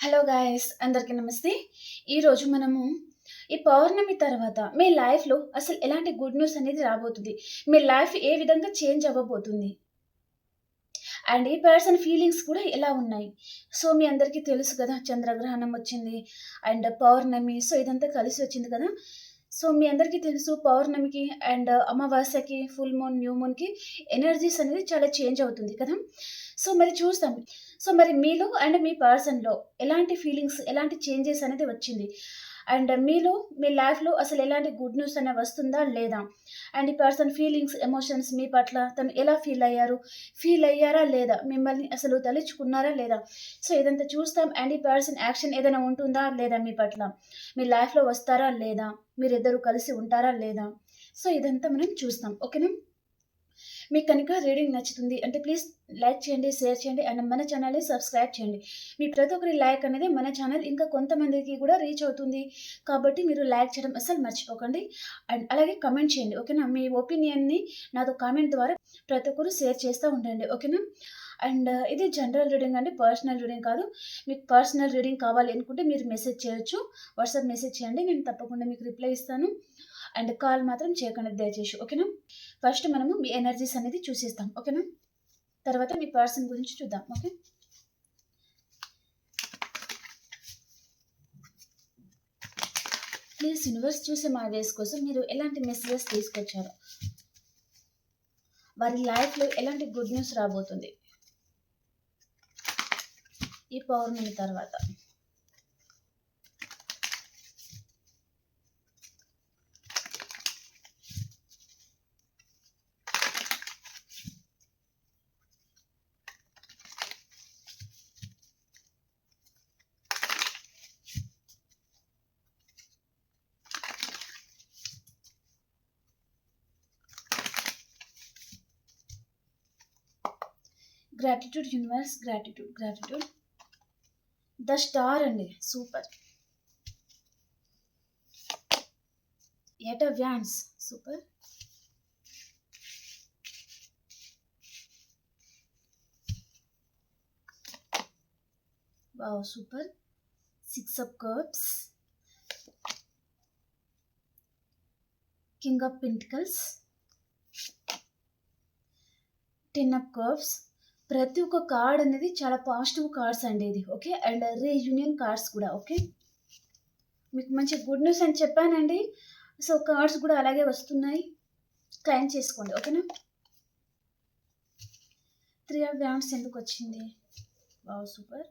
Hello guys, అందరికీ నమస్తే. ఈరోజు మనము ఈ పౌర్ణమి తర్వాత మీ లైఫ్‌లో అసలు ఎలాంటి గుడ్ న్యూస్ అనేది రాబోతుంది. మీ లైఫ్ ఏ విధంగా చేంజ్ అవ్వబోతుంది. అండ్ ఈ పర్సన్ ఫీలింగ్స్ కూడా ఎలా ఉన్నాయి. సో, మీ అందరికీ తెలుసు కదా! చంద్రగ్రహణం వచ్చింది. And Pournami. సో, ఇదంతా కలిసి వచ్చింది కదా! సో, మీ అందరికీ తెలుసు పౌర్ణమికి అండ్ అమావాస్యకి, ఫుల్ మూన్, న్యూ మూన్‌కి ఎనర్జీస్ అనేది చాలా చేంజ్ అవుతుంది కదా! సో, మరి చూస్తాం. సో, మరి మీలో అండ్ మీ పర్సన్‌లో ఎలాంటి ఫీలింగ్స్, ఎలాంటి చేంజెస్ అనేది వచ్చింది? అండ్ మీలో మీ లైఫ్‌లో అసలు ఎలాంటి గుడ్ న్యూస్ అనేది వస్తుందా? లేదా? అండ్ ఈ పర్సన్ ఫీలింగ్స్, ఎమోషన్స్ మీ పట్ల తను ఎలా ఫీల్ అయ్యారు? ఫీల్ అయ్యారా లేదా? మిమ్మల్ని అసలు తలుచుకున్నారా లేదా? సో, ఇదంతా చూస్తాం. అండ్ ఈ పర్సన్ యాక్షన్ ఏదైనా ఉంటుందా లేదా మీ పట్ల? మీ లైఫ్‌లో వస్తారా లేదా? మీరిద్దరూ కలిసి ఉంటారా లేదా? సో, ఇదంతా మనం చూస్తాం. ఓకేనా? మీకు కనుక రీడింగ్ నచ్చుతుంది అంటే ప్లీజ్ లైక్ చేయండి, షేర్ చేయండి అండ్ మన ఛానల్‌ని సబ్స్క్రైబ్ చేయండి. మీ ప్రతి ఒక్కరి లైక్ అనేది మన ఛానల్ ఇంకా కొంతమందికి కూడా రీచ్ అవుతుంది. కాబట్టి మీరు లైక్ చేయడం అస్సలు మర్చిపోకండి. అండ్ అలాగే కామెంట్ చేయండి. ఓకేనా? మీ ఒపీనియన్‌ని నాతో కామెంట్ ద్వారా ప్రతి ఒక్కరు షేర్ చేస్తా ఉండండి. ఓకేనా? అండ్ ఇది జనరల్ రీడింగ్ అండి. పర్సనల్ రీడింగ్ కాదు. మీకు పర్సనల్ రీడింగ్ కావాలి అనుకుంటే మీరు మెసేజ్ చేయొచ్చు. వాట్సాప్ మెసేజ్ చేయండి. నేను తప్పకుండా మీకు రిప్లై ఇస్తాను. అండ్ కాల్ మాత్రం చేయకండి దయచేసి. ఓకేనా? ఫస్ట్ మనము మీ ఎనర్జీస్ అనేది చూసేస్తాం. ఓకేనా? తర్వాత మీ పర్సన్ గురించి చూద్దాం. ఓకే? ప్లీజ్ యూనివర్స్ చూసే మా వేస్ కోసం మీరు ఎలాంటి మెసేజెస్ తీసుకొచ్చారు, వారి లైఫ్లో ఎలాంటి గుడ్ న్యూస్ రాబోతుంది ఈ పౌర్ణమి తర్వాత. Gratitude universe, gratitude. The star అండి, super. Eight of wands, super. Wow, super. Six of cups, king of pentacles, ten of cups. ప్రతి ఒక్క కార్డ్ అనేది చాలా పాజిటివ్ కార్డ్స్ అండి ఇది. ఓకే? అండ్ రీయూనియన్ కార్డ్స్ కూడా. ఓకే? మీకు మంచి గుడ్ న్యూస్ అని చెప్పానండి. సో, కార్డ్స్ కూడా అలాగే వస్తున్నాయి. క్లైమ్ చేసుకోండి. ఓకేనా? త్రీ ఆఫ్ వ్యాండ్స్ ఎందుకు వచ్చింది? Wow, super.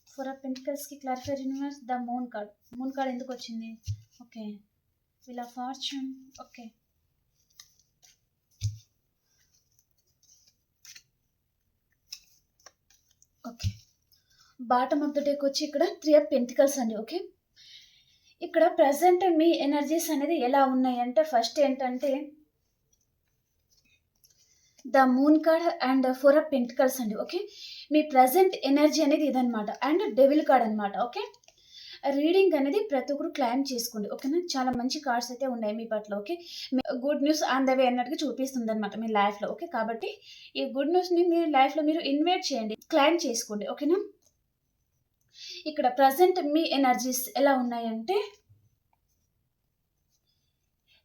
ఫోర్ ఆఫ్ పెంటికల్స్కి clarifier universe, the moon card. Moon card ఎందుకు వచ్చింది? Okay. Wheel of fortune. Okay. Okay. Bottom of the డేకి వచ్చి ఇక్కడ త్రీ ఆఫ్ పెంటికల్స్ అండి. ఓకే? ఇక్కడ ప్రజెంట్ మీ ఎనర్జీస్ అనేది ఎలా ఉన్నాయి అంటే ఫస్ట్ ఏంటంటే the moon card and four of pentacles అండి. ఓకే? మీ ప్రజెంట్ ఎనర్జీ అనేది ఇదనమాట. అండ్ డెవిల్ కార్డ్ అనమాట. ఓకే? రీడింగ్ అనేది ప్రతి ఒక్కరు క్లైమ్ చేసుకోండి. ఓకేనా? చాలా మంచి కార్డ్స్ అయితే ఉన్నాయి మీ పట్ల. Okay? Good news on the way అన్నట్టుగా చూపిస్తుంది అనమాట మీ లైఫ్లో. ఓకే? కాబట్టి ఈ గుడ్ న్యూస్ని మీ లైఫ్లో మీరు ఇన్వైట్ చేయండి, క్లైమ్ చేసుకోండి. ఓకేనా? ఇక్కడ ప్రజెంట్ మీ ఎనర్జీస్ ఎలా ఉన్నాయంటే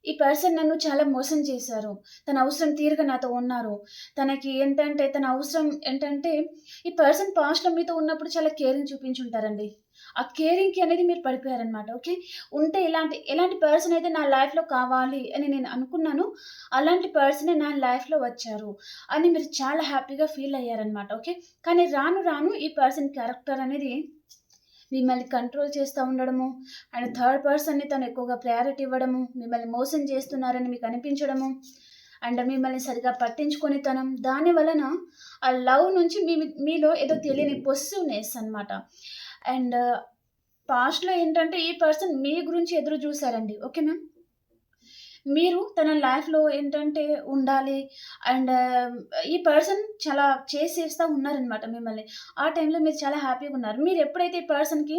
ఈ పర్సన్ నన్ను చాలా మోసం చేశారు. తన అవసరం తీరగా నాతో ఉన్నారు. తనకి ఏంటంటే తన అవసరం ఏంటంటే ఈ పర్సన్ పాస్ట్‌లో మీతో ఉన్నప్పుడు చాలా కేరింగ్ చూపించుంటారండి. ఆ కేరింగ్‌కి అనేది మీరు పడిపోయారనమాట. ఓకే? ఉంటే ఎలాంటి పర్సన్ అయితే నా లైఫ్‌లో కావాలి అని నేను అనుకున్నానో అలాంటి పర్సనే నా లైఫ్‌లో వచ్చారు అని మీరు చాలా హ్యాపీగా ఫీల్ అయ్యారనమాట. ఓకే? కానీ రాను రాను ఈ పర్సన్ క్యారెక్టర్ అనేది మిమ్మల్ని కంట్రోల్ చేస్తూ ఉండడము అండ్ థర్డ్ పర్సన్‌ని తను ఎక్కువగా ప్రయారిటీ ఇవ్వడము, మిమ్మల్ని మోసం చేస్తున్నారని మీకు అనిపించడము అండ్ మిమ్మల్ని సరిగ్గా పట్టించుకోనితనం, దాని వలన ఆ లవ్ నుంచి మీలో ఏదో తెలియని పొసెసివ్‌నెస్ అనమాట. అండ్ పాస్ట్‌లో ఏంటంటే ఈ పర్సన్ మీ గురించి ఎదురు చూసారండి. ఓకేనా? మీరు తన లైఫ్‌లో ఏంటంటే ఉండాలి అండ్ ఈ పర్సన్ చాలా చేసేస్తా ఉన్నారనమాట మిమ్మల్ని. ఆ టైంలో మీరు చాలా హ్యాపీగా ఉన్నారు. మీరు ఎప్పుడైతే ఈ పర్సన్‌కి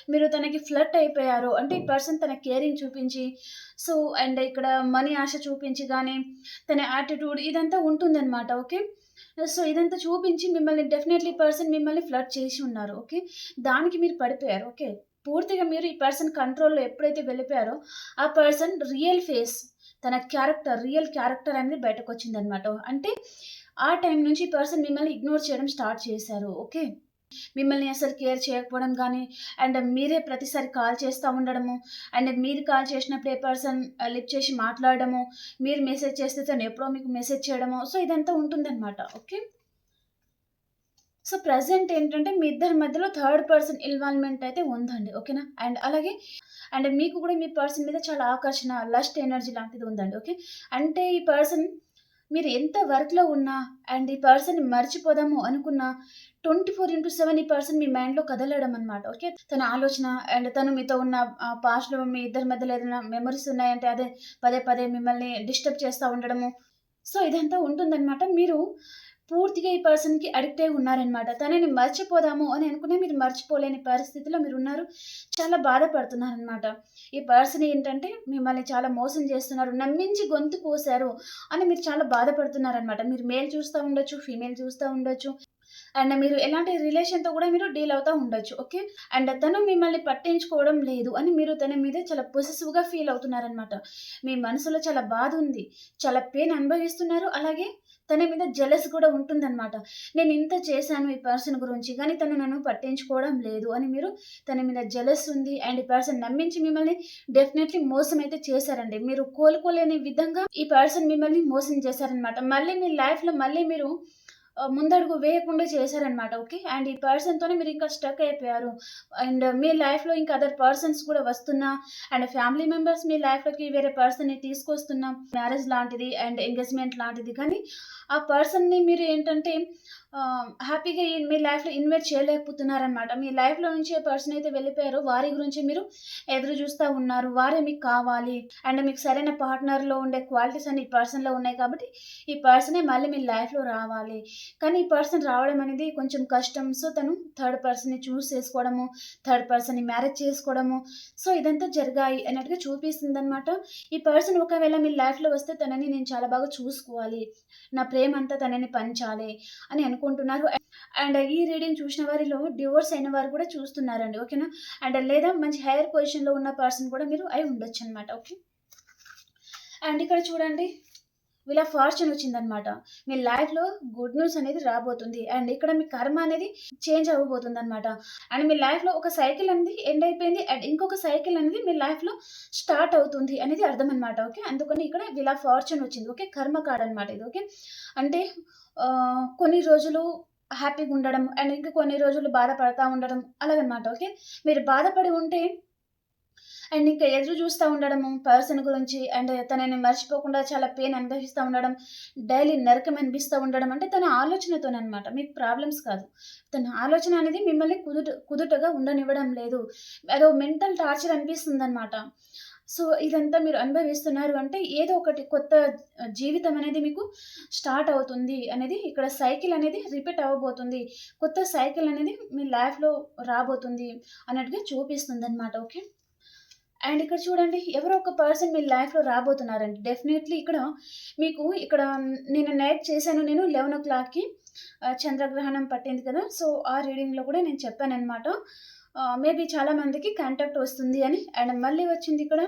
మీరు తనకి ఫ్లర్ట్ అయిపోయారో అంటే ఈ పర్సన్ తన కేరింగ్ చూపించి సో అండ్ ఇక్కడ మనీ ఆశ చూపించి గానీ, తన యాటిట్యూడ్ ఇదంతా ఉంటుందనమాట. ఓకే? సో, ఇదంతా చూపించి మిమ్మల్ని డెఫినైట్‌లీ ఈ పర్సన్ మిమ్మల్ని ఫ్లర్ట్ చేసి ఉన్నారు. ఓకే. దానికి మీరు పడిపోయారు. ఓకే. పూర్తిగా మీరు ఈ పర్సన్ కంట్రోల్‌లో ఎప్పుడైతే వెళ్ళిపోయారో, ఆ పర్సన్ రియల్ ఫేస్, తన క్యారెక్టర్, రియల్ క్యారెక్టర్ అనేది బయటకొచ్చిందనమాట. అంటే ఆ టైం నుంచి ఈ పర్సన్ మిమ్మల్ని ఇగ్నోర్ చేయడం స్టార్ట్ చేశారు. ఓకే. మిమ్మల్ని అసలు కేర్ చేయకపోవడం గానీ, అండ్ మీరే ప్రతిసారి కాల్ చేస్తా ఉండడము, అండ్ మీరు కాల్ చేసినప్పుడు ఏ పర్సన్ లిఫ్ట్ చేసి మాట్లాడడము, మీరు మెసేజ్ చేస్తే తను ఎప్పుడో మీకు మెసేజ్ చేయడము. సో, ఇదంతా ఉంటుందనమాట. ఓకే. సో, ప్రెజెంట్ ఏంటంటే మీ ఇద్దరి మధ్యలో థర్డ్ పర్సన్ ఇన్వాల్వ్‌మెంట్ అయితే ఉందండి. ఓకేనా? అండ్ అలాగే మీకు కూడా మీ పర్సన్ మీద చాలా ఆకర్షణ, లస్ట్ ఎనర్జీ లాంటిది ఉందండి. ఓకే. అంటే ఈ పర్సన్ మీరు ఎంత వర్క్‌లో ఉన్నా అండ్ ఈ పర్సన్‌ని మర్చిపోదాము అనుకున్నా 24/7 ఈ పర్సన్ మీ మైండ్‌లో కదలడం అన్నమాట. ఓకే. తన ఆలోచన అండ్ తను మీతో ఉన్న పాస్ట్‌లో మీ ఇద్దరి మధ్యలో ఏదైనా మెమోరీస్ ఉన్నాయంటే అదే పదే పదే మిమ్మల్ని డిస్టర్బ్ చేస్తా ఉండడము. సో, ఇదంతా ఉంటుందన్నమాట. మీరు పూర్తిగా ఈ పర్సన్‌కి అడిక్ట్ అయి ఉన్నారనమాట. తనని మర్చిపోదాము అని అనుకున్నా మీరు మర్చిపోలేని పరిస్థితిలో మీరున్నారు. చాలా బాధపడుతున్నారనమాట. ఈ పర్సన్ ఏంటంటే మిమ్మల్ని చాలా మోసం చేస్తున్నారు, నమ్మించి గొంతు కోసారు అని మీరు చాలా బాధపడుతున్నారనమాట. మీరు మేల్ చూస్తా ఉండొచ్చు, ఫీమేల్ చూస్తా ఉండొచ్చు. అండ్ మీరు ఎలాంటి రిలేషన్‌తో కూడా మీరు డీల్ అవుతా ఉండొచ్చు. ఓకే. అండ్ తను మిమ్మల్ని పట్టించుకోవడం లేదు అని మీరు తన మీద చాలా పొసెసివ్‌గా ఫీల్ అవుతున్నారనమాట. మీ మనసులో చాలా బాధుంది. చాలా పెయిన్ అనుభవిస్తున్నారు. అలాగే తన మీద జెలస్ కూడా ఉంటుందనమాట. నేను ఇంత చేశాను ఈ పర్సన్ గురించి, కానీ తను నన్ను పట్టించుకోవడం లేదు అని మీరు తన మీద జెలస్ ఉంది. అండ్ ఈ పర్సన్ నమ్మించి మిమ్మల్ని డెఫినైట్‌లీ మోసం అయితే చేశారండి. మీరు కోలుకోలేని విధంగా ఈ పర్సన్ మిమ్మల్ని మోసం చేశారనమాట. మళ్ళీ మీ లైఫ్‌లో మళ్ళీ మీరు ముందడుగు వేయకుండా చేశారనమాట. ఓకే. అండ్ ఈ పర్సన్‌తోనే మీరింకా స్టక్ అయిపోయారు. అండ్ మీ లైఫ్‌లో ఇంకా అదర్ పర్సన్స్ కూడా వస్తున్నా, అండ్ ఫ్యామిలీ మెంబర్స్ మీ లైఫ్‌లోకి వేరే పర్సన్‌ని తీసుకొస్తున్నా, మ్యారేజ్ లాంటిది అండ్ ఎంగేజ్‌మెంట్ లాంటిది. కానీ ఆ పర్సన్‌ని మీరు ఏంటంటే హ్యాపీగా మీ లైఫ్‌లో ఇన్వైట్ చేయలేకపోతున్నారనమాట. మీ లైఫ్‌లో నుంచి ఏ పర్సన్ అయితే వెళ్ళిపోయారో వారి గురించి మీరు ఎదురు చూస్తా ఉన్నారు. వారే మీకు కావాలి. అండ్ మీకు సరైన పార్ట్నర్‌లో ఉండే క్వాలిటీస్ అన్ని ఈ పర్సన్‌లో ఉన్నాయి కాబట్టి, ఈ పర్సనే మళ్ళీ మీ లైఫ్‌లో రావాలి. కానీ ఈ పర్సన్ రావడం అనేది కొంచెం కష్టం. సో, తను థర్డ్ పర్సన్‌ని చూజ్ చేసుకోవడము, థర్డ్ పర్సన్‌ని మ్యారేజ్ చేసుకోవడము. సో, ఇదంతా జరిగాయి అన్నట్టుగా చూపిస్తుందనమాట. ఈ పర్సన్ ఒకవేళ మీ లైఫ్‌లో వస్తే తనని నేను చాలా బాగా చూసుకోవాలి. నా ప్రేమంతా తనని పంచాలి అని అనుకుంటున్నారు. అండ్ ఈ రీడింగ్ చూసిన వారిలో డివోర్స్ అయిన వారు కూడా చూస్తున్నారండి. ఓకేనా? అండ్ లేదా మంచి హైయర్ పొజిషన్‌లో ఉన్న పర్సన్ కూడా మీరు అయి ఉండొచ్చనమాట. ఓకే. అండ్ ఇక్కడ చూడండి, వీళ్ళ ఫార్చ్యూన్ వచ్చిందనమాట. మీ లైఫ్‌లో గుడ్ న్యూస్ అనేది రాబోతుంది. అండ్ ఇక్కడ మీ కర్మ అనేది చేంజ్ అవ్వబోతుందనమాట. అండ్ మీ లైఫ్‌లో ఒక సైకిల్ అనేది ఎండ్ అయిపోయింది. అండ్ ఇంకొక సైకిల్ అనేది మీ లైఫ్‌లో స్టార్ట్ అవుతుంది అనేది అర్థం అనమాట. ఓకే. అందుకని ఇక్కడ వీళ్ళ ఫార్చ్యూన్ వచ్చింది. ఓకే. కర్మ కార్డ్ అనమాట ఇది. ఓకే. అంటే కొన్ని రోజులు హ్యాపీగా ఉండడం అండ్ ఇంకా కొన్ని రోజులు బాధపడతా ఉండడం అలాగనమాట. ఓకే. మీరు బాధపడి ఉంటే అండ్ ఇంకా ఎదురు చూస్తా ఉండడము పర్సన్ గురించి అండ్ తనని మర్చిపోకుండా చాలా పెయిన్ అనుభవిస్తా ఉండడం, డైలీ నరకం అనిపిస్తా ఉండడం అంటే తన ఆలోచనతోననమాట. మీకు ప్రాబ్లమ్స్ కాదు. తన ఆలోచన అనేది మిమ్మల్ని కుదుటగా ఉండనివ్వడం లేదు. అదో మెంటల్ టార్చర్ అనిపిస్తుందనమాట. సో, ఇదంతా మీరు అనుభవిస్తున్నారు అంటే ఏదో ఒకటి కొత్త జీవితం అనేది మీకు స్టార్ట్ అవుతుంది అనేది ఇక్కడ సైకిల్ అనేది రిపీట్ అవ్వబోతుంది. కొత్త సైకిల్ అనేది మీ లైఫ్‌లో రాబోతుంది అన్నట్టుగా చూపిస్తుందనమాట. ఓకే. అండ్ ఇక్కడ చూడండి ఎవరో ఒక పర్సన్ మీ లైఫ్‌లో రాబోతున్నారండి. డెఫినైట్‌లీ ఇక్కడ మీకు ఇక్కడ నిన్న నైట్ చేశాను నేను 11:00కి చంద్రగ్రహణం పట్టింది కదా! సో, ఆ రీడింగ్‌లో కూడా నేను చెప్పాననమాట. మేబీ చాలా మందికి కాంటాక్ట్ వస్తుంది అని. అండ్ మళ్ళీ వచ్చింది ఇక్కడ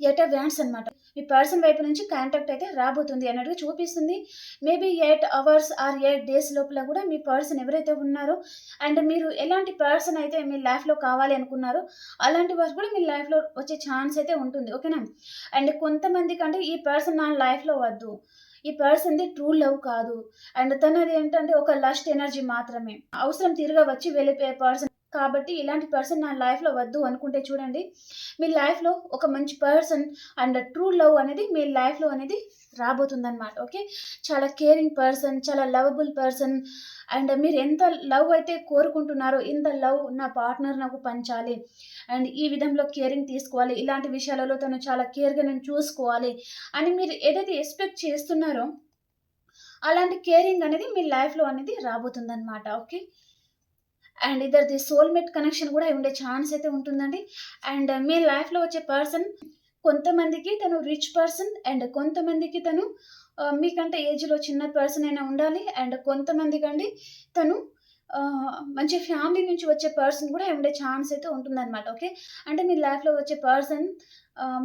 ఎట్ ఎ గ్లాన్స్ అనమాట. మీ పర్సన్ వైపు నుంచి కాంటాక్ట్ అయితే రాబోతుంది అన్నట్టుగా చూపిస్తుంది. మేబీ 8 అవర్స్ ఆర్ 8 డేస్ లోపల కూడా మీ పర్సన్ ఎవరైతే ఉన్నారో అండ్ మీరు ఎలాంటి పర్సన్ అయితే మీ లైఫ్‌లో కావాలి అనుకున్నారో, అలాంటి వారు కూడా మీ లైఫ్‌లో వచ్చే ఛాన్స్ అయితే ఉంటుంది. ఓకేనా? అండ్ కొంతమందికంటే ఈ పర్సన్ నా లైఫ్‌లో వద్దు. ఈ పర్సన్‌ది ట్రూ లవ్ కాదు. అండ్ తనది ఏంటంటే ఒక లస్ట్ ఎనర్జీ మాత్రమే. అవసరం తీరుగా వచ్చి వెళ్ళిపోయే పర్సన్ కాబట్టి ఇలాంటి పర్సన్ నా లైఫ్‌లో వద్దు అనుకుంటే చూడండి, మీ లైఫ్‌లో ఒక మంచి పర్సన్ అండ్ ట్రూ లవ్ అనేది మీ లైఫ్‌లో అనేది రాబోతుందనమాట. ఓకే. చాలా కేరింగ్ పర్సన్, చాలా లవబుల్ పర్సన్ అండ్ మీరు ఎంత లవ్ అయితే కోరుకుంటున్నారో, ఇంత లవ్ నా పార్ట్నర్ నాకు పంచాలి. అండ్ ఈ విధంలో కేరింగ్ తీసుకోవాలి. ఇలాంటి విషయాలలో తను చాలా కేర్‌గా నన్ను చూసుకోవాలి అని మీరు ఏదైతే ఎక్స్‌పెక్ట్ చేస్తున్నారో, అలాంటి కేరింగ్ అనేది మీ లైఫ్‌లో అనేది రాబోతుందనమాట. ఓకే. అండ్ ఇద్దరిది సోల్‌మేట్ కనెక్షన్ గూడా ఉండే ఛాన్స్ అయితే ఉంటుందండి. అండ్ మీ లైఫ్‌లో వచ్చే పర్సన్ కొంతమందికి తను రిచ్ పర్సన్ అండ్ కొంతమందికి తను మీకంటే ఏజ్‌లో చిన్న పర్సన్ అయినా ఉండాలి. అండ్ కొంతమందికండి తను మంచి ఫ్యామిలీ నుంచి వచ్చే పర్సన్ గూడా ఉండే ఛాన్స్ అయితే ఉంటుందనమాట. ఓకే. అంటే మీ లైఫ్‌లో వచ్చే పర్సన్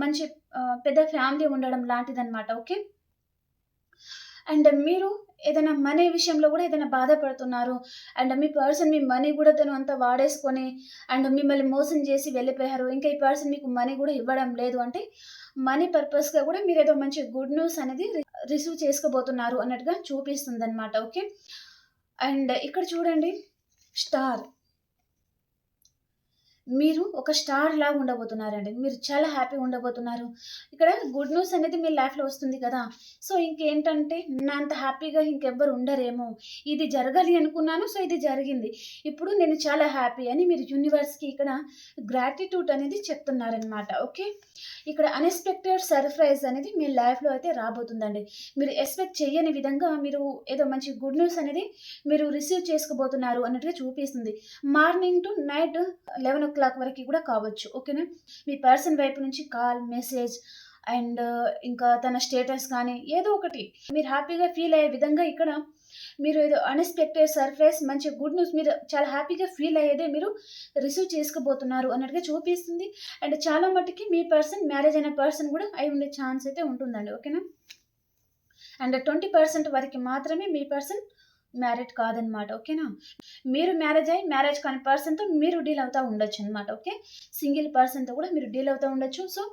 మంచి పెద్ద ఫ్యామిలీ ఉండడం లాంటిదనమాట. ఓకే. అండ్ మీరు ఏదైనా మనీ విషయంలో గూడా ఏదైనా బాధపడుతున్నారు. And me person me money గూడా తను అంతా వాడేసుకొని అండ్ మిమ్మల్ని మోసం చేసి వెళ్ళిపోయారు. ఇంకా ఈ పర్సన్ మీకు మనీ గూడా ఇవ్వడం లేదు అంటే, మనీ పర్పస్‌గా గూడా మీరేదో మంచి గుడ్ న్యూస్ అనేది రిసీవ్ చేసుకోబోతున్నారు అన్నట్టుగా చూపిస్తుందనమాట. ఓకే. అండ్ ఇక్కడ చూడండి స్టార్. మీరు ఒక స్టార్‌లాగా ఉండబోతున్నారండి. మీరు చాలా హ్యాపీగా ఉండబోతున్నారు. ఇక్కడ గుడ్ న్యూస్ అనేది మీ లైఫ్‌లో వస్తుంది కదా! సో, ఇంకేంటంటే నా అంత హ్యాపీగా ఇంకెవ్వరు ఉండరేమో! ఇది జరగాలి అనుకున్నాను. సో, ఇది జరిగింది. ఇప్పుడు నేను చాలా హ్యాపీ అని మీరు యూనివర్స్‌కి ఇక్కడ గ్రాటిట్యూడ్ అనేది చెప్తున్నారనమాట. ఓకే. ఇక్కడ అన్‌ఎక్స్‌పెక్టెడ్ సర్‌ప్రైజ్ అనేది మీ లైఫ్‌లో అయితే రాబోతుందండి. మీరు ఎక్స్‌పెక్ట్ చేయని విధంగా మీరు ఏదో మంచి గుడ్ న్యూస్ అనేది మీరు రిసీవ్ చేసుకోబోతున్నారు అన్నట్టుగా చూపిస్తుంది. మార్నింగ్ టు నైట్ 11:00 వరకి కూడా కావచ్చు. ఓకేనా. మీ పర్సన్ వైపు నుంచి కాల్, మెసేజ్ అండ్ ఇంకా తన స్టేటస్ కానీ ఏదో ఒకటి మీరు హ్యాపీగా ఫీల్ అయ్యే విధంగా ఇక్కడ మీరు ఏదో అన్‌ఎక్స్‌పెక్టెడ్ సర్‌ప్రైజ్ మంచి గుడ్ న్యూస్ మీరు చాలా హ్యాపీగా ఫీల్ అయ్యేదే మీరు రిసీవ్ చేసుకోబోతున్నారు అన్నట్టుగా చూపిస్తుంది. అండ్ చాలా మట్టుకి మీ పర్సన్ మ్యారేజ్ అయిన పర్సన్ కూడా అయి ఉండే ఛాన్స్ అయితే ఉంటుందండి. ఓకేనా. అండ్ 20% వరకి మాత్రమే మీ పర్సన్ మ్యారీడ్ కాదనమాట. ఓకేనా. మీరు మ్యారేజ్ కాని పర్సన్‌తో మీరు డీల్ అవుతా ఉండొచ్చనమాట. ఓకే. సింగిల్ పర్సన్‌తో కూడా మీరు డీల్ అవుతా ఉండొచ్చు. సో,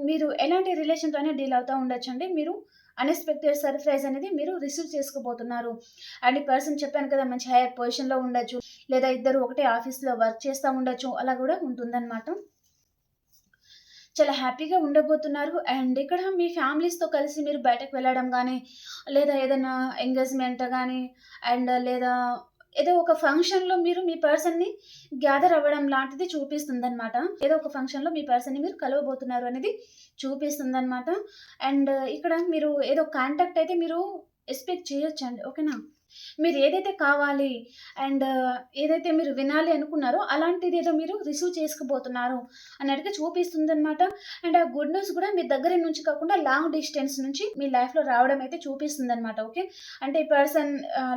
మీరు ఎలాంటి రిలేషన్‌తో అయినా డీల్ అవుతా ఉండొచ్చండి. మీరు అన్‌ఎక్స్‌పెక్టెడ్ సర్‌ప్రైజ్ అనేది మీరు రిసీవ్ చేసుకోబోతున్నారు. అండ్ ఈ పర్సన్ చెప్పాను కదా! మంచి హైయర్ పొజిషన్‌లో ఉండొచ్చు. లేదా ఇద్దరు ఒకటే ఆఫీస్‌లో వర్క్ చేస్తా ఉండొచ్చు. అలా కూడా ఉంటుందనమాట. చాలా హ్యాపీగా ఉండబోతున్నారు. అండ్ ఇక్కడ మీ ఫ్యామిలీస్‌తో కలిసి మీరు బయటకు వెళ్ళడం గానీ, లేదా ఏదైనా ఎంగేజ్‌మెంట్ గానీ, అండ్ లేదా ఏదో ఒక ఫంక్షన్‌లో మీరు మీ పర్సన్‌ని గ్యాదర్ అవ్వడం లాంటిది చూపిస్తుందనమాట. ఏదో ఒక ఫంక్షన్‌లో మీ పర్సన్‌ని మీరు కలవబోతున్నారు అనేది చూపిస్తుందనమాట. అండ్ ఇక్కడ మీరు ఏదో కాంటాక్ట్ అయితే మీరు ఎక్స్‌పెక్ట్ చేయొచ్చండి. ఓకేనా. మీరు ఏదైతే కావాలి అండ్ ఏదైతే మీరు వినాలి అనుకున్నారో అలాంటిదేదో మీరు రిసీవ్ చేసుకోబోతున్నారు అన్నట్టుగా చూపిస్తుందనమాట. అండ్ ఆ గుడ్ న్యూస్ కూడా మీ దగ్గర నుంచి కాకుండా లాంగ్ డిస్టెన్స్ నుంచి మీ లైఫ్‌లో రావడం అయితే చూపిస్తుందనమాట. ఓకే. అంటే ఈ పర్సన్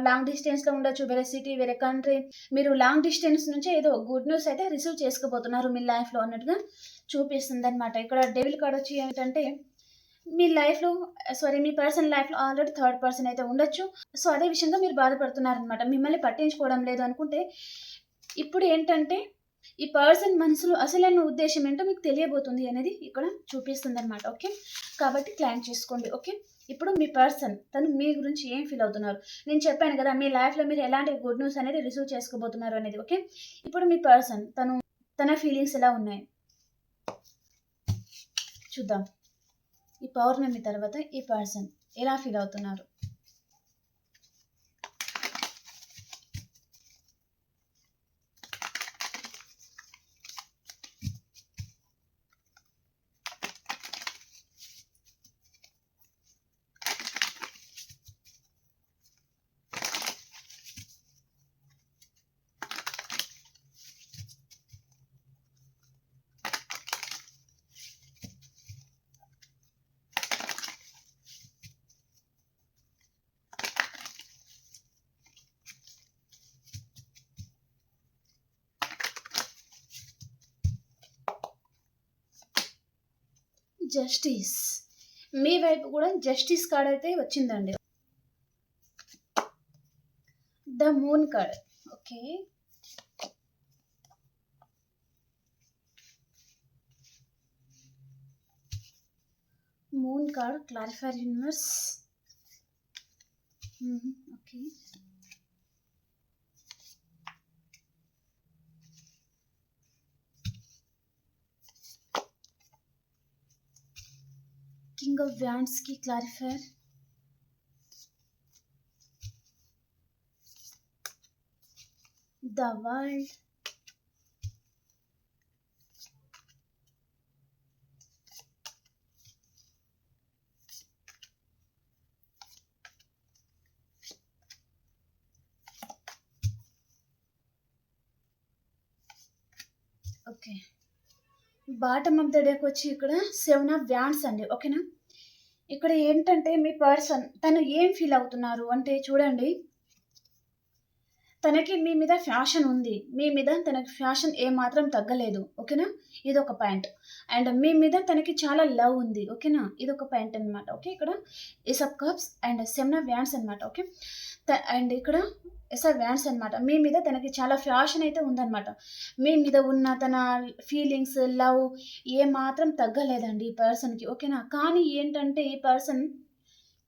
లాంగ్ డిస్టెన్స్‌లో ఉండొచ్చు. వేరే సిటీ, వేరే కంట్రీ. మీరు లాంగ్ డిస్టెన్స్ నుంచే ఏదో గుడ్ న్యూస్ అయితే రిసీవ్ చేసుకోబోతున్నారు మీ లైఫ్‌లో అన్నట్టుగా చూపిస్తుందనమాట. ఇక్కడ డెవిల్ కార్డ్ వచ్చి ఏంటంటే మీ లైఫ్‌లో మీ పర్సన్ లైఫ్‌లో ఆల్రెడీ థర్డ్ పర్సన్ అయితే ఉండొచ్చు. సో, అదే విషయంగా మీరు బాధపడుతున్నారనమాట. మిమ్మల్ని పట్టించుకోవడం లేదు అనుకుంటే, ఇప్పుడు ఏంటంటే, ఈ పర్సన్ మనసులో అసలైన ఉద్దేశ్యం ఏంటో మీకు తెలియబోతుంది అనేది ఇక్కడ చూపిస్తుందనమాట. ఓకే. కాబట్టి ప్లాన్ చేసుకోండి. ఓకే. ఇప్పుడు మీ పర్సన్ తను మీ గురించి ఏం ఫీల్ అవుతున్నారు? నేను చెప్పాను కదా! మీ లైఫ్‌లో మీరు ఎలాంటి గుడ్ న్యూస్ అనేది రిసీవ్ చేసుకోబోతున్నారు అనేది. ఓకే. ఇప్పుడు మీ పర్సన్ తన ఫీలింగ్స్ ఎలా ఉన్నాయి? చూద్దాం. ఈ పౌర్ణమి తర్వాత ఈ పర్సన్ ఎలా ఫీల్ అవుతున్నారు? జస్టిస్. మీ వైపు కూడా జస్టిస్ కార్డ్ అయితే వచ్చిందండి. The moon card. Okay. Moon card clarifier universe. Okay. King of వ్యాండ్స్‌కి clarifier. The world. Okay. Bottom of the deck వచ్చి ఇక్కడ 7 ఆఫ్ వ్యాండ్స్ అండి. ఓకేనా. ఇక్కడ ఏంటంటే మీ పర్సన్ తను ఏం ఫీల్ అవుతున్నారు అంటే చూడండి, తనకి మీ మీద ఫ్యాషన్ ఉంది. మీ మీద తనకి ఫ్యాషన్ ఏమాత్రం తగ్గలేదు. ఓకేనా? ఇదొక పాయింట్. అండ్ మీ మీద తనకి చాలా లవ్ ఉంది. ఓకేనా? ఇదొక పాయింట్ అనమాట. ఓకే. ఇక్కడ ace of cups and seven of wands అనమాట. ఓకే. అండ్ ఇక్కడ ఏస్ ఆఫ్ వ్యాండ్స్ అనమాట. మీ మీద తనకి చాలా ఫ్యాషన్ అయితే ఉందనమాట. మీ మీద ఉన్న తన ఫీలింగ్స్, లవ్ ఏమాత్రం తగ్గలేదండి ఈ పర్సన్‌కి. ఓకేనా? కానీ ఏంటంటే ఈ పర్సన్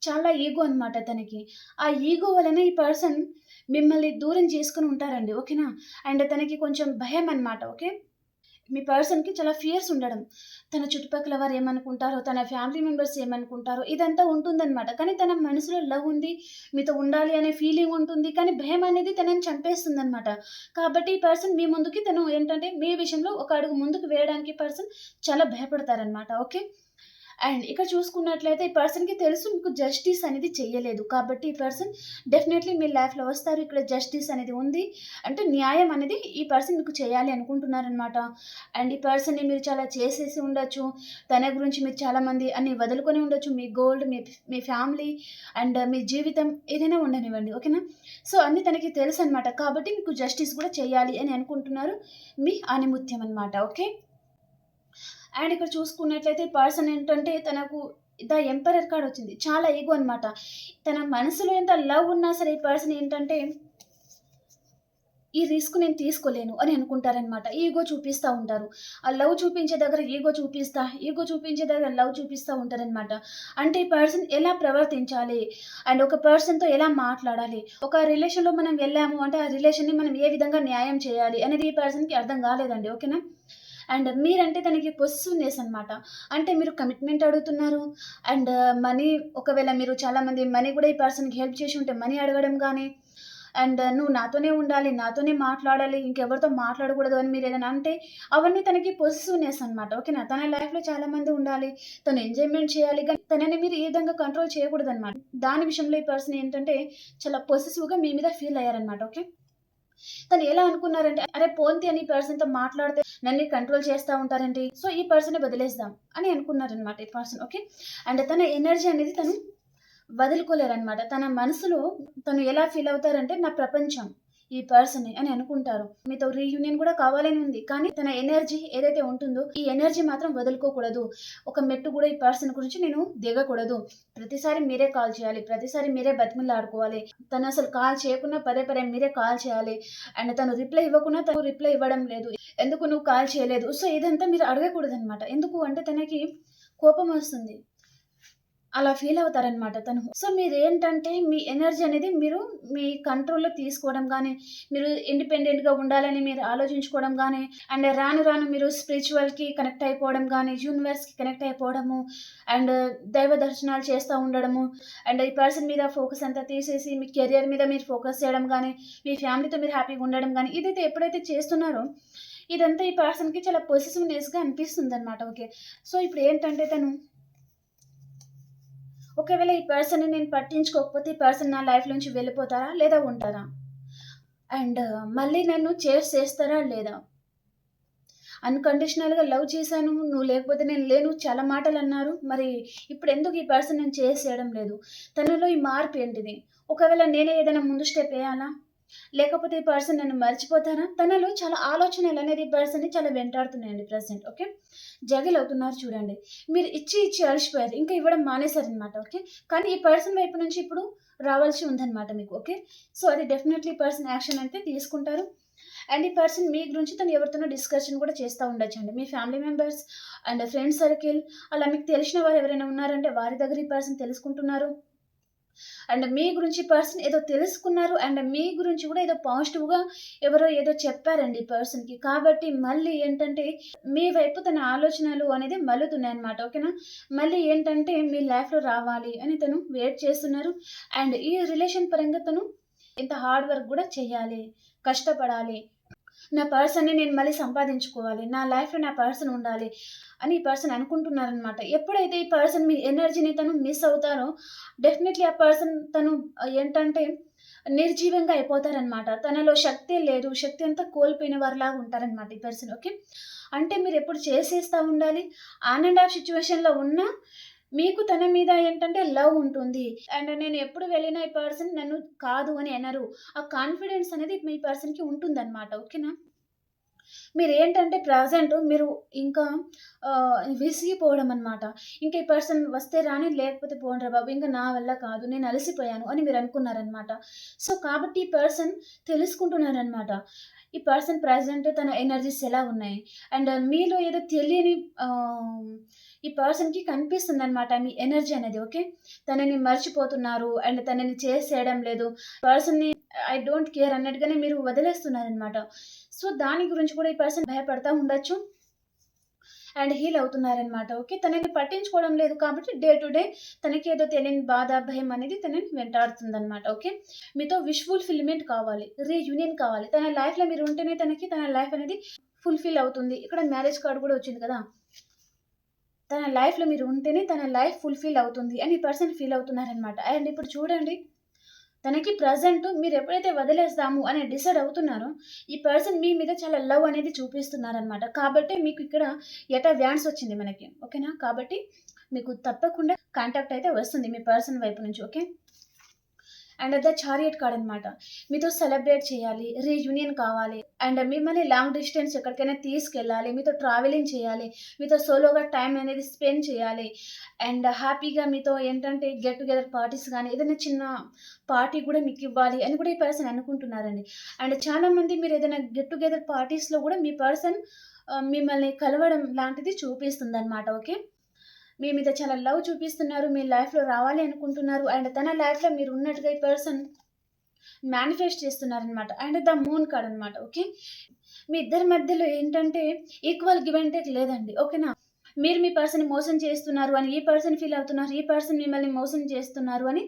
చాలా ఈగో అనమాట తనకి. ఆ ఈగో వలన ఈ పర్సన్ మిమ్మల్ని దూరం చేసుకొని ఉంటారండి. ఓకేనా? అండ్ తనకి కొంచెం భయం అనమాట. ఓకే. మీ పర్సన్‌కి చాలా ఫియర్స్ ఉండడం. తన చుట్టుపక్కల వారు ఏమనుకుంటారో, తన ఫ్యామిలీ మెంబర్స్ ఏమనుకుంటారో ఇదంతా ఉంటుందనమాట. కానీ తన మనసులో లవ్ ఉంది. మీతో ఉండాలి అనే ఫీలింగ్ ఉంటుంది. కానీ భయం అనేది తనని చంపేస్తుందనమాట. కాబట్టి ఈ పర్సన్ మీ ముందుకి తను ఏంటంటే మీ విషయంలో ఒక అడుగు ముందుకు వేయడానికి పర్సన్ చాలా భయపడతారనమాట. ఓకే. అండ్ ఇక్కడ చూసుకున్నట్లయితే ఈ పర్సన్‌కి తెలుసు మీకు జస్టిస్ అనేది చెయ్యలేదు. కాబట్టి ఈ పర్సన్ డెఫినైట్‌లీ మీ లైఫ్‌లో వస్తారు. ఇక్కడ జస్టిస్ అనేది ఉంది. అంటే న్యాయం అనేది ఈ పర్సన్ మీకు చేయాలి అనుకుంటున్నారనమాట. అండ్ ఈ పర్సన్‌ని మీరు చాలా చేసేసి ఉండొచ్చు. తన గురించి మీరు చాలామంది అన్నీ వదులుకొని ఉండొచ్చు. మీ గోల్డ్, మీ ఫ్యామిలీ అండ్ మీ జీవితం ఏదైనా ఉండనివ్వండి. ఓకేనా? సో, అన్నీ తనకి తెలుసనమాట. కాబట్టి మీకు జస్టిస్ కూడా చేయాలి అని అనుకుంటున్నారు. మీ ఆణిముత్యం అనమాట. ఓకే. అండ్ ఇక్కడ చూసుకున్నట్లయితే ఈ పర్సన్ ఏంటంటే తనకు ద ఎంపరర్ కార్డ్ వచ్చింది. చాలా ఈగో అనమాట. తన మనసులో ఎంత లవ్ ఉన్నా సరే ఈ పర్సన్ ఏంటంటే ఈ రిస్క్ నేను తీసుకోలేను అని అనుకుంటారనమాట. ఈగో చూపిస్తా ఉంటారు. ఆ లవ్ చూపించే దగ్గర ఈగో చూపిస్తా, ఈగో చూపించే దగ్గర లవ్ చూపిస్తా ఉంటారనమాట. అంటే ఈ పర్సన్ ఎలా ప్రవర్తించాలి అండ్ ఒక పర్సన్‌తో ఎలా మాట్లాడాలి, ఒక రిలేషన్‌లో మనం వెళ్ళాము అంటే ఆ రిలేషన్‌ని మనం ఏ విధంగా న్యాయం చేయాలి అనేది ఈ పర్సన్‌కి అర్థం కాలేదండి. ఓకేనా? అండ్ మీరంటే తనకి పొసెసివ్‌నెస్ అనమాట. అంటే మీరు కమిట్మెంట్ అడుగుతున్నారు. అండ్ మనీ ఒకవేళ మీరు చాలామంది మనీ కూడా ఈ పర్సన్‌కి హెల్ప్ చేసి ఉంటే మనీ అడగడం గానీ, అండ్ నువ్వు నాతోనే ఉండాలి, నాతోనే మాట్లాడాలి, ఇంకెవరితో మాట్లాడకూడదు అని మీరేదైనా అంటే, అవన్నీ తనకి పొసెసివ్‌నెస్ అనమాట. ఓకేనా? తన లైఫ్‌లో చాలామంది ఉండాలి. తను ఎంజాయ్‌మెంట్ చేయాలి. కానీ తనని మీరు ఏ విధంగా కంట్రోల్ చేయకూడదనమాట. దాని విషయంలో ఈ పర్సన్ ఏంటంటే చాలా పొసెసివ్‌గా మీ మీద ఫీల్ అయ్యారనమాట. ఓకే. తను ఎలా అనుకున్నారంటే, అరే పోన్‌తి అని ఈ పర్సన్‌తో మాట్లాడితే నన్ను కంట్రోల్ చేస్తా ఉంటారేంటి? సో, ఈ పర్సన్‌ని వదిలేద్దాం అని అనుకున్నారనమాట ఈ పర్సన్. ఓకే. అండ్ తన ఎనర్జీ అనేది తను వదులుకోలేరనమాట. తన మనసులో తను ఎలా ఫీల్ అవుతారంటే, నా ప్రపంచం ఈ పర్సనే అని అనుకుంటారు. మీతో రీయూనియన్ కూడా కావాలని ఉంది. కానీ తన ఎనర్జీ ఏదైతే ఉంటుందో, ఈ ఎనర్జీ మాత్రం వదులుకోకూడదు. ఒక మెట్టు కూడా ఈ పర్సన్ గురించి నేను దిగకూడదు. ప్రతిసారి మీరే కాల్ చేయాలి. ప్రతిసారి మీరే బతిమిలాడుకోవాలి. తను అసలు కాల్ చేయకున్నా పదే పదే మీరే కాల్ చేయాలి. అండ్ తను రిప్లై ఇవ్వకున్నా తను రిప్లై ఇవ్వడం లేదు. ఎందుకు నువ్వు కాల్ చేయలేదు? సో, ఇదంతా మీరు అడగకూడదనమాట. ఎందుకు అంటే తనకి కోపమొస్తుంది. అలా ఫీలవుతారనమాట తను. సో, మీరేంటంటే మీ ఎనర్జీ అనేది మీరు మీ కంట్రోల్‌లో తీసుకోవడం గానీ, మీరు ఇండిపెండెంట్‌గా ఉండాలని మీరు ఆలోచించుకోవడం గానీ, అండ్ రాను రాను మీరు స్పిరిచువల్‌కి కనెక్ట్ అయిపోవడం గానీ, యూనివర్స్‌కి కనెక్ట్ అయిపోవడము, అండ్ దైవ దర్శనాలు చేస్తా ఉండడము, అండ్ ఈ పర్సన్ మీద ఫోకస్ అంతా తీసేసి మీ కెరియర్ మీద మీరు ఫోకస్ చేయడం గానీ, మీ ఫ్యామిలీతో మీరు హ్యాపీగా ఉండడం గానీ, ఇదైతే ఎప్పుడైతే చేస్తున్నారో, ఇదంతా ఈ పర్సన్‌కి చాలా పొసెసివ్‌నెస్‌గా అనిపిస్తుందనమాట. ఓకే. సో, ఇప్పుడేంటంటే తను ఒకవేళ ఈ పర్సన్‌ని నేను పట్టించుకోకపోతే, ఈ పర్సన్ నా లైఫ్ నుంచి వెళ్ళిపోతారా? లేదా ఉంటారా? అండ్ మళ్ళీ నన్ను చేస్తారా? లేదా? అన్‌కండిషనల్‌గా లవ్ చేశాను. నువ్వు లేకపోతే నేను లేను. చాలా మాటలన్నారు. మరి ఇప్పుడెందుకు ఈ పర్సన్ నన్ను చేసేయడం లేదు? తనలో ఈ మార్పేంటిది? ఒకవేళ నేనే ఏదైనా ముందు స్టెప్ ఏయాలా? లేకపోతే ఈ పర్సన్ నన్ను మర్చిపోతారా? తనలో చాలా ఆలోచనలనేది ఈ పర్సన్‌ని చాలా వెంటాడుతున్నాయండి ప్రెజెంట్. ఓకే. జగిల్ అవుతున్నారు చూడండి. మీరు ఇచ్చి ఇచ్చి అలసిపోయారు. ఇంకా ఇవ్వడం మానేసారనమాట. ఓకే. కానీ ఈ పర్సన్ వైపు నుంచి ఇప్పుడు రావాల్సి ఉందనమాట మీకు. ఓకే. సో, అది డెఫినైట్‌లీ ఈ పర్సన్ యాక్షన్ అయితే తీసుకుంటారు. అండ్ ఈ పర్సన్ మీ గురించి తను ఎవరితోనో డిస్కషన్ కూడా చేస్తా ఉండొచ్చండి. మీ family members and friend circle అలా మీకు తెలిసిన వారు ఎవరైనా ఉన్నారంటే వారి దగ్గర ఈ పర్సన్ తెలుసుకుంటున్నారు. అండ్ మీ గురించి పర్సన్ ఏదో తెలుసుకున్నారు. అండ్ మీ గురించి కూడా ఏదో పాజిటివ్‌గా ఎవరో ఏదో చెప్పారండి ఈ పర్సన్‌కి. కాబట్టి మళ్ళీ ఏంటంటే మీ వైపు తన ఆలోచనలు అనేది మల్లుతున్నాయన్నమాట. ఓకేనా? మళ్ళీ ఏంటంటే మీ లైఫ్‌లో రావాలి అని తను వెయిట్ చేస్తున్నారు. అండ్ ఈ రిలేషన్ పరంగా తను ఇంత హార్డ్ వర్క్ కూడా చేయాలి. కష్టపడాలి. నా పర్సన్‌ని నేను మళ్ళీ సంపాదించుకోవాలి. నా లైఫ్‌లో నా పర్సన్ ఉండాలి అని ఈ పర్సన్ అనుకుంటున్నారనమాట. ఎప్పుడైతే ఈ పర్సన్ మీ ఎనర్జీని తను మిస్ అవుతారో డెఫినైట్‌లీ ఆ పర్సన్ తను ఏంటంటే నిర్జీవంగా అయిపోతారనమాట. తనలో శక్తే లేదు. శక్తి అంతా కోల్పోయిన వారిలాగా ఉంటారనమాట ఈ పర్సన్. ఓకే. అంటే మీరెప్పుడు చేసేస్తా ఉండాలి. ఆన్ అండ్ ఆఫ్ సిట్యుయేషన్‌లో ఉన్నా మీకు తన మీద ఏంటంటే లవ్ ఉంటుంది. అండ్ నేను ఎప్పుడు వెళ్ళిన ఈ పర్సన్ నన్ను కాదు అని అనరు. ఆ కాన్ఫిడెన్స్ అనేది మీ పర్సన్‌కి ఉంటుందన్నమాట. ఓకేనా? మీరేంటంటే ప్రెజెంట్ మీరు ఇంకా విసిగిపోవడం అనమాట. ఇంక ఈ పర్సన్ వస్తే రాని, లేకపోతే పోండ్రా బాబు! ఇంక నా వల్ల కాదు. నేను అలసిపోయాను అని మీరనుకున్నారనమాట. సో, కాబట్టి ఈ పర్సన్ తెలుసుకుంటున్నారనమాట. ఈ పర్సన్ ప్రెజెంట్ తన ఎనర్జీస్ ఎలా ఉన్నాయి. అండ్ మీలో ఏదో తెలియని ఆహ్, ఈ పర్సన్‌కి కనిపిస్తుందనమాట మీ ఎనర్జీ అనేది. ఓకే. తనని మర్చిపోతున్నారు. అండ్ తనని చేసేయడం లేదు. పర్సన్‌ని ఐ డోంట్ కేర్ అన్నట్టుగానే మీరు వదిలేస్తున్నారనమాట. సో, దాని గురించి కూడా ఈ పర్సన్ భయపడతా ఉండొచ్చు. అండ్ హీల్ అవుతున్నారనమాట. ఓకే. తనని పట్టించుకోవడం లేదు కాబట్టి డే టు డే తనకేదో తెలియని బాధ, భయం అనేది తనని వెంటాడుతుందనమాట. ఓకే. మీతో విష్ ఫుల్‌ఫిల్‌మెంట్ కావాలి. రీయూనియన్ కావాలి. తన లైఫ్‌లో మీరు ఉంటేనే తనకి తన లైఫ్ అనేది ఫుల్‌ఫిల్ అవుతుంది. ఇక్కడ మ్యారేజ్ కార్డ్ కూడా వచ్చింది కదా! తన లైఫ్‌లో మీరు ఉంటేనే తన లైఫ్ ఫుల్‌ఫిల్ అవుతుంది అని ఈ పర్సన్ ఫీల్ అవుతున్నారనమాట. అండ్ ఇప్పుడు చూడండి, తనకి ప్రెజెంట్ మీరెప్పుడైతే వదిలేస్తాము అని డిసైడ్ అవుతున్నారో, ఈ పర్సన్ మీ మీద చాలా లవ్ అనేది చూపిస్తున్నారనమాట. కాబట్టే మీకు ఇక్కడ వ్యాన్స్ వచ్చింది మనకి. ఓకేనా? కాబట్టి మీకు తప్పకుండా కాంటాక్ట్ అయితే వస్తుంది మీ పర్సన్ వైపు నుంచి. Okay. And the chariot card అనమాట. మీతో సెలబ్రేట్ చేయాలి, రీయూనియన్ కావాలి, అండ్ మిమ్మల్ని లాంగ్ డిస్టెన్స్ ఎక్కడికైనా తీసుకెళ్ళాలి, మీతో ట్రావెలింగ్ చేయాలి, మీతో సోలోగా టైం అనేది స్పెండ్ చేయాలి, అండ్ హ్యాపీగా మీతో ఏంటంటే గెట్ టుగెదర్ పార్టీస్ గానీ, ఏదైనా చిన్న పార్టీ కూడా మీకివ్వాలి అని కూడా ఈ పర్సన్ అనుకుంటున్నారండి. అండ్ చాలామంది మీరు ఏదైనా గెట్ టుగెదర్ పార్టీస్‌లో కూడా మీ పర్సన్ మిమ్మల్ని కలవడం లాంటిది చూపిస్తుందనమాట. ఓకే. మీ మీద చాలా లవ్ చూపిస్తున్నారు. మీ లైఫ్‌లో రావాలి అనుకుంటున్నారు. అండ్ తన లైఫ్‌లో మీరున్నట్టుగా ఈ పర్సన్ మేనిఫెస్ట్ చేస్తున్నారనమాట. అండ్ ద మూన్ కార్డ్ అనమాట. ఓకే. మీ ఇద్దరి మధ్యలో ఏంటంటే ఈక్వల్ గివ్ అండ్ టేక్ లేదండి. ఓకేనా? మీరు మీ పర్సన్‌ని మోసం చేస్తున్నారు అని ఈ పర్సన్ ఫీల్ అవుతున్నారు. ఈ పర్సన్ మిమ్మల్ని మోసం చేస్తున్నారు అని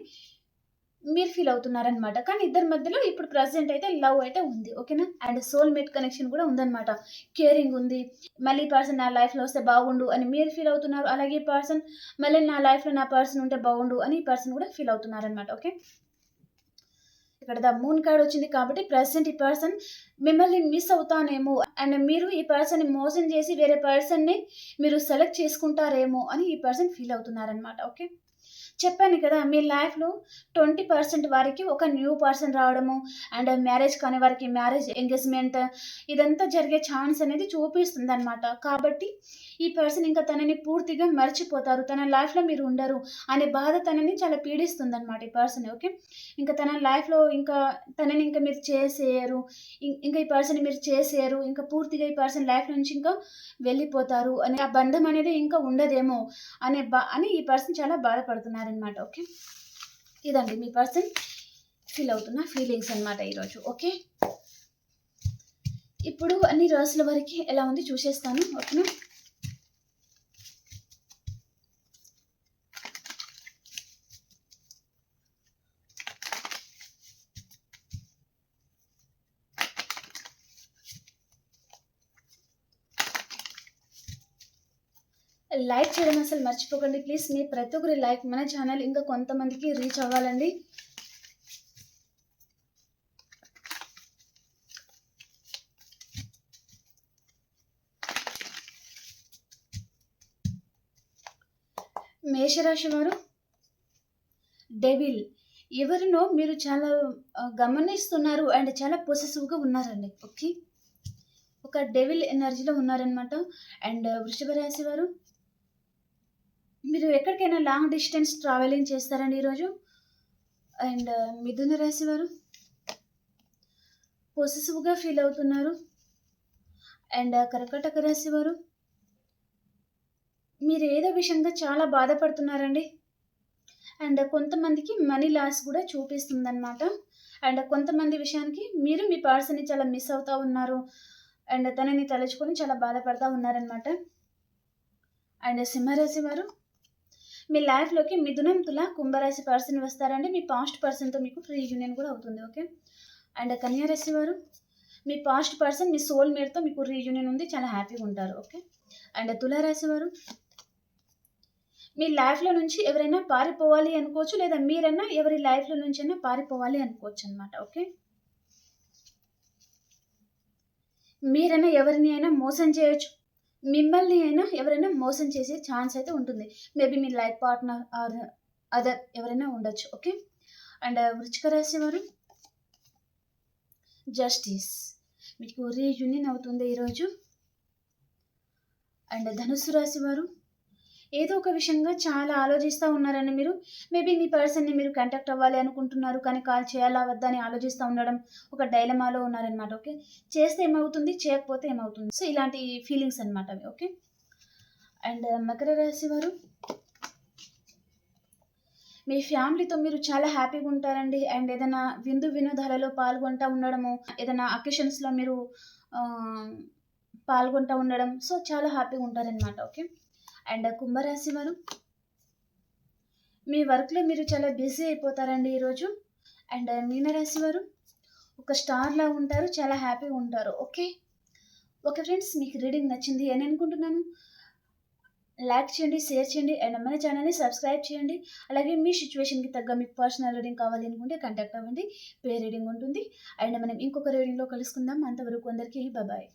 మీరు ఫీల్ అవుతున్నారనమాట. కానీ ఇద్దరి మధ్యలో ఇప్పుడు ప్రెజెంట్ అయితే లవ్ అయితే ఉంది. ఓకేనా? అండ్ సోల్‌మేట్ కనెక్షన్ కూడా ఉందనమాట. కేరింగ్ ఉంది. మళ్ళీ ఈ పర్సన్ నా లైఫ్‌లో వస్తే బాగుండు అని మీరు ఫీల్ అవుతున్నారు. అలాగే ఈ పర్సన్ మళ్ళీ నా లైఫ్‌లో నా పర్సన్ ఉంటే బాగుండు అని ఈ పర్సన్ కూడా ఫీల్ అవుతున్నారనమాట. ఓకే. ఇక్కడ ద మూన్ కార్డ్ వచ్చింది కాబట్టి ప్రెజెంట్ ఈ పర్సన్ మిమ్మల్ని మిస్ అవుతానేమో అండ్ మీరు ఈ పర్సన్‌ని మోసం చేసి వేరే పర్సన్‌ని మీరు సెలెక్ట్ చేసుకుంటారేమో అని ఈ పర్సన్ ఫీల్ అవుతున్నారనమాట. ఓకే. చెప్పాను కదా! మీ లైఫ్‌లో 20% వారికి ఒక న్యూ పర్సన్ రావడము, అండ్ మ్యారేజ్ కాని వారికి మ్యారేజ్ ఎంగేజ్‌మెంట్ ఇదంతా జరిగే ఛాన్స్ అనేది చూపిస్తుందనమాట. కాబట్టి ఈ పర్సన్ ఇంకా తనని పూర్తిగా మర్చిపోతారు. తన లైఫ్‌లో మీరు ఉండరు అనే బాధ తనని చాలా పీడిస్తుందనమాట ఈ పర్సన్. ఓకే. ఇంకా తన లైఫ్‌లో ఇంకా తనని ఇంకా మీరు చేసేయరు. ఇంకా ఈ పర్సన్‌ని మీరు చేసేయరు. ఇంకా పూర్తిగా ఈ పర్సన్ లైఫ్ నుంచి ఇంకా వెళ్ళిపోతారు అని ఆ బంధం అనేది ఇంకా ఉండదేమో అని ఈ పర్సన్ చాలా బాధపడుతున్నారనమాట. ఓకే. ఇదండి మీ పర్సన్ ఫీల్ అవుతున్న ఫీలింగ్స్ అనమాట ఈరోజు. ఓకే. ఇప్పుడు అన్ని రాసుల వరకి ఎలా ఉంది చూసేస్తాను. ఓకేనా? లైక్ చేయడం అసలు మర్చిపోకండి ప్లీజ్. మీ ప్రతి ఒక్కరి లైక్ మన ఛానల్ ఇంకా కొంతమందికి రీచ్ అవ్వాలండి. మేషరాశి వారు డెవిల్ ఎవరినో మీరు చాలా గమనిస్తున్నారు అండ్ చాలా పొసెసివ్‌గా ఉన్నారండి. ఓకే. ఒక డెవిల్ ఎనర్జీలో ఉన్నారనమాట. అండ్ వృషభ రాశి వారు మీరు ఎక్కడికైనా లాంగ్ డిస్టెన్స్ ట్రావెలింగ్ చేస్తారండి ఈరోజు. అండ్ మిథున రాశి వారు పొసెసివ్‌గా ఫీల్ అవుతున్నారు. అండ్ కర్కాటక రాశి వారు మీరు ఏదో విషయంగా చాలా బాధపడుతున్నారండి. అండ్ కొంతమందికి మనీ లాస్ కూడా చూపిస్తుందనమాట. అండ్ కొంతమంది విషయానికి మీరు మీ పర్సన్‌ని చాలా మిస్ అవుతా ఉన్నారు. అండ్ తనని తలుచుకొని చాలా బాధపడతా ఉన్నారనమాట. అండ్ సింహరాశి వారు మీ లైఫ్‌లోకి మిథునం, తుల, కుంభరాశి పర్సన్ వస్తారండి. మీ పాస్ట్ పర్సన్‌తో మీకు రీయూనియన్ కూడా అవుతుంది. ఓకే. అండ్ కన్యా రాశి వారు మీ పాస్ట్ పర్సన్ మీ సోల్‌మేట్‌తో మీకు రీయూనియన్ ఉంది. చాలా హ్యాపీగా ఉంటారు. ఓకే. అండ్ తుల రాశి వారు మీ లైఫ్‌లో నుంచి ఎవరైనా పారిపోవాలి అనుకోవచ్చు. లేదా మీరన్నా ఎవరి లైఫ్‌లో నుంచైనా పారిపోవాలి అనుకోవచ్చనమాట. ఓకే. మీరైనా ఎవరిని అయినా మోసం చేయొచ్చు. మిమ్మల్ని అయినా ఎవరైనా మోసం చేసే ఛాన్స్ అయితే ఉంటుంది. Maybe me life partner or other ఎవరైనా ఉండొచ్చు. ఓకే. అండ్ వృశ్చిక రాశి వారు జస్టిస్. మీకు రీయూనియన్ అవుతుంది ఈరోజు. అండ్ ధనుస్సు రాశి వారు ఏదో ఒక విషయంగా చాలా ఆలోచిస్తూ ఉన్నారండి మీరు. మేబీ మీ పర్సన్‌ని మీరు కాంటాక్ట్ అవ్వాలి అనుకుంటున్నారు. కానీ కాల్ చేయాలా? వద్దా? అని ఆలోచిస్తా ఉండడం. ఒక డైలమాలో ఉన్నారనమాట. ఓకే. చేస్తే ఏమవుతుంది? చేయకపోతే ఏమవుతుంది? సో, ఇలాంటి ఫీలింగ్స్ అనమాట అవి. ఓకే. అండ్ మకర రాశి వారు మీ ఫ్యామిలీతో మీరు చాలా హ్యాపీగా ఉంటారండి. అండ్ ఏదైనా విందు వినోదాలలో పాల్గొంటా ఉండడము, ఏదైనా అకేషన్స్‌లో మీరు ఆహ్, పాల్గొంటా ఉండడం. సో, చాలా హ్యాపీగా ఉంటారనమాట. ఓకే. అండ్ కుంభరాశి వారు మీ వర్క్‌లో మీరు చాలా బిజీ అయిపోతారండి ఈరోజు. అండ్ మీనరాశి వారు ఒక స్టార్‌లా ఉంటారు. చాలా హ్యాపీగా ఉంటారు. ఓకే. ఓకే ఫ్రెండ్స్, మీకు రీడింగ్ నచ్చింది అని అనుకుంటున్నాను. లైక్ చేయండి, షేర్ చేయండి అండ్ మన ఛానల్‌ని సబ్స్క్రైబ్ చేయండి. అలాగే మీ సిట్యుయేషన్‌కి తగ్గ మీకు పర్సనల్ రీడింగ్ కావాలి అనుకుంటే కాంటాక్ట్ అవ్వండి. పే రీడింగ్ ఉంటుంది. అండ్ మనం ఇంకొక రీడింగ్‌లో కలుసుకుందాం. అంతవరకు అందరికీ బాయ్.